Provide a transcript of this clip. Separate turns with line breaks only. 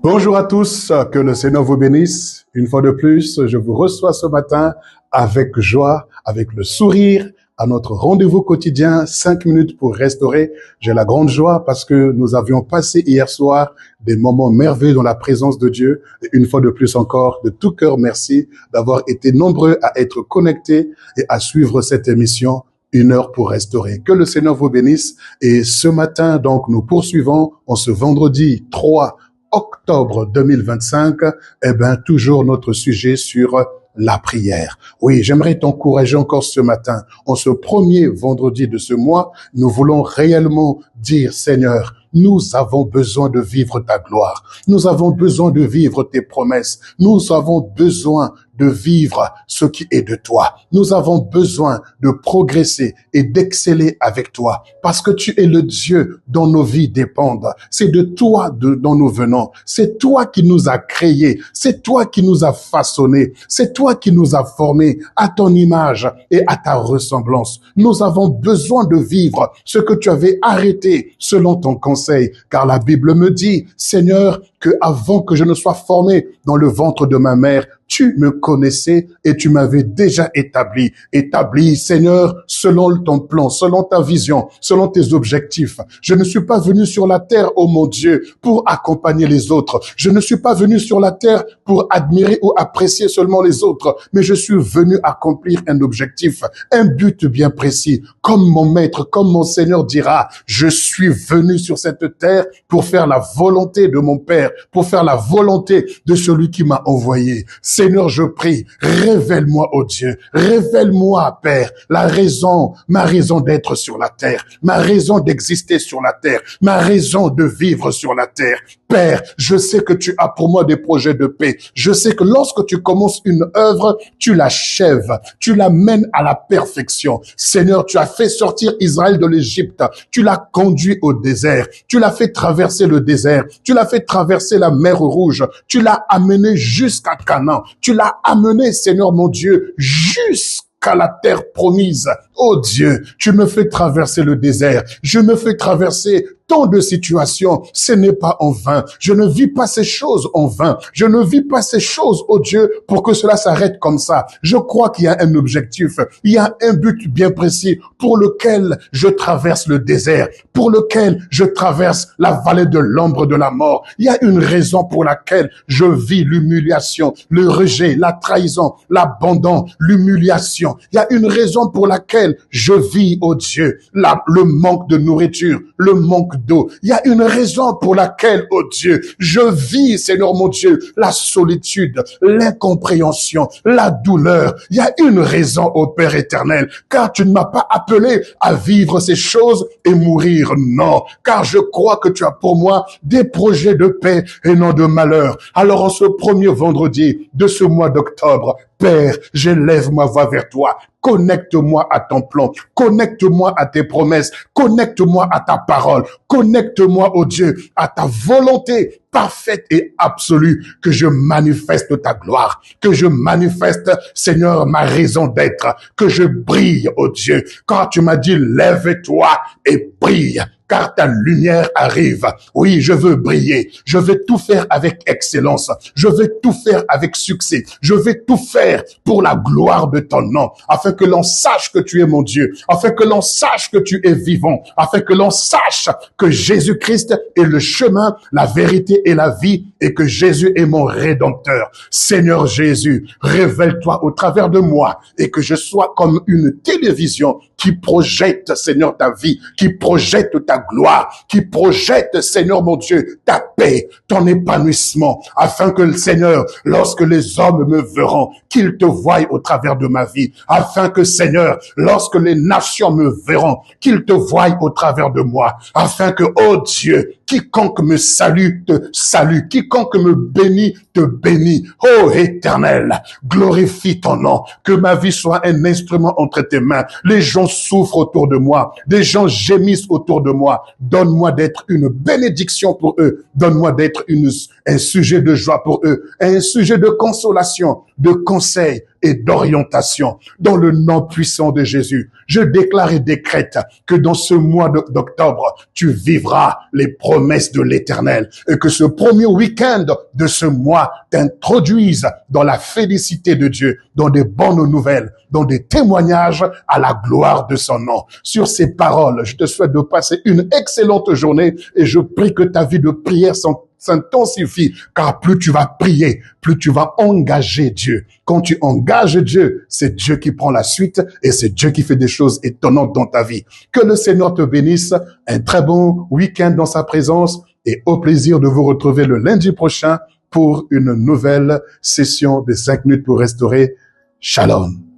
Bonjour à tous, que le Seigneur vous bénisse. Une fois de plus, je vous reçois ce matin avec joie, avec le sourire, à notre rendez-vous quotidien, 5 minutes pour restaurer. J'ai la grande joie parce que nous avions passé hier soir des moments merveilleux dans la présence de Dieu. Et une fois de plus encore, de tout cœur, merci d'avoir été nombreux à être connectés et à suivre cette émission. 1 heure pour restaurer. Que le Seigneur vous bénisse. Et ce matin, donc, nous poursuivons en ce vendredi 3 octobre 2025, toujours notre sujet sur la prière. Oui, j'aimerais t'encourager encore ce matin. En ce premier vendredi de ce mois, nous voulons réellement dire, Seigneur, nous avons besoin de vivre ta gloire. Nous avons besoin de vivre tes promesses. Nous avons besoin de vivre ce qui est de toi. Nous avons besoin de progresser et d'exceller avec toi parce que tu es le Dieu dont nos vies dépendent. C'est de toi dont nous venons. C'est toi qui nous as créés. C'est toi qui nous as façonnés. C'est toi qui nous as formés à ton image et à ta ressemblance. Nous avons besoin de vivre ce que tu avais arrêté selon ton conseil, car la Bible me dit, Seigneur, que avant que je ne sois formé dans le ventre de ma mère, tu me connaissais et tu m'avais déjà établi, Seigneur, selon ton plan, selon ta vision, selon tes objectifs. Je ne suis pas venu sur la terre, oh mon Dieu, pour accompagner les autres. Je ne suis pas venu sur la terre pour admirer ou apprécier seulement les autres, mais je suis venu accomplir un objectif, un but bien précis. Comme mon maître, comme mon Seigneur dira, je suis venu sur cette terre pour faire la volonté de mon Père, pour faire la volonté de celui qui m'a envoyé. Seigneur, je prie, révèle-moi, oh Dieu, révèle-moi, Père, ma raison d'être sur la terre, ma raison d'exister sur la terre, ma raison de vivre sur la terre. Père, je sais que tu as pour moi des projets de paix. Je sais que lorsque tu commences une œuvre, tu l'achèves, tu l'amènes à la perfection. Seigneur, tu as fait sortir Israël de l'Égypte, tu l'as conduit au désert, tu l'as fait traverser le désert, tu l'as fait traverser la mer Rouge, tu l'as amené jusqu'à Canaan, tu l'as amené, Seigneur mon Dieu, jusqu'à la terre promise. Oh Dieu, tu me fais traverser le désert, je me fais traverser tant de situations, ce n'est pas en vain. Je ne vis pas ces choses en vain. Je ne vis pas ces choses, oh Dieu, pour que cela s'arrête comme ça. Je crois qu'il y a un objectif, il y a un but bien précis pour lequel je traverse le désert, pour lequel je traverse la vallée de l'ombre de la mort. Il y a une raison pour laquelle je vis l'humiliation, le rejet, la trahison, l'abandon, l'humiliation. Il y a une raison pour laquelle je vis, oh Dieu, le manque de nourriture, le manque d'eau. Il y a une raison pour laquelle, oh Dieu, je vis, Seigneur mon Dieu, la solitude, l'incompréhension, la douleur. Il y a une raison, ô Père éternel, car tu ne m'as pas appelé à vivre ces choses et mourir. Non, car je crois que tu as pour moi des projets de paix et non de malheur. Alors en ce premier vendredi de ce mois d'octobre, Père, j'élève ma voix vers toi. Connecte-moi à ton plan, connecte-moi à tes promesses, connecte-moi à ta parole, connecte-moi, oh Dieu, à ta volonté parfaite et absolue, que je manifeste ta gloire, que je manifeste, Seigneur, ma raison d'être, que je brille, oh Dieu, quand tu m'as dit, lève-toi et brille, car ta lumière arrive. Oui, je veux briller. Je veux tout faire avec excellence. Je veux tout faire avec succès. Je veux tout faire pour la gloire de ton nom, afin que l'on sache que tu es mon Dieu, afin que l'on sache que tu es vivant, afin que l'on sache que Jésus-Christ est le chemin, la vérité et la vie, et que Jésus est mon Rédempteur. Seigneur Jésus, révèle-toi au travers de moi, et que je sois comme une télévision qui projette, Seigneur, ta vie, qui projette ta gloire, qui projette, Seigneur mon Dieu, ta paix, ton épanouissement, afin que le Seigneur, lorsque les hommes me verront, qu'ils te voient au travers de ma vie, afin que, Seigneur, lorsque les nations me verront, qu'ils te voient au travers de moi, afin que, oh Dieu, quiconque me salue, te salue, quiconque me bénit, te bénit. Oh Éternel, glorifie ton nom, que ma vie soit un instrument entre tes mains. Les gens souffrent autour de moi, des gens gémissent autour de moi. Donne-moi d'être une bénédiction pour eux. Donne-moi d'être un sujet de joie pour eux, un sujet de consolation, de conseil et d'orientation. Dans le nom puissant de Jésus, je déclare et décrète que dans ce mois d'octobre, tu vivras les promesses de l'Éternel et que ce premier week-end de ce mois t'introduise dans la félicité de Dieu, dans des bonnes nouvelles, dans des témoignages à la gloire de son nom. Sur ces paroles, je te souhaite de passer une excellente journée et je prie que ta vie de prière s'intensifie, car plus tu vas prier, plus tu vas engager Dieu. Quand tu engages Dieu, c'est Dieu qui prend la suite et c'est Dieu qui fait des choses étonnantes dans ta vie. Que le Seigneur te bénisse, un très bon week-end dans sa présence et au plaisir de vous retrouver le lundi prochain pour une nouvelle session de 5 minutes pour restaurer. Shalom.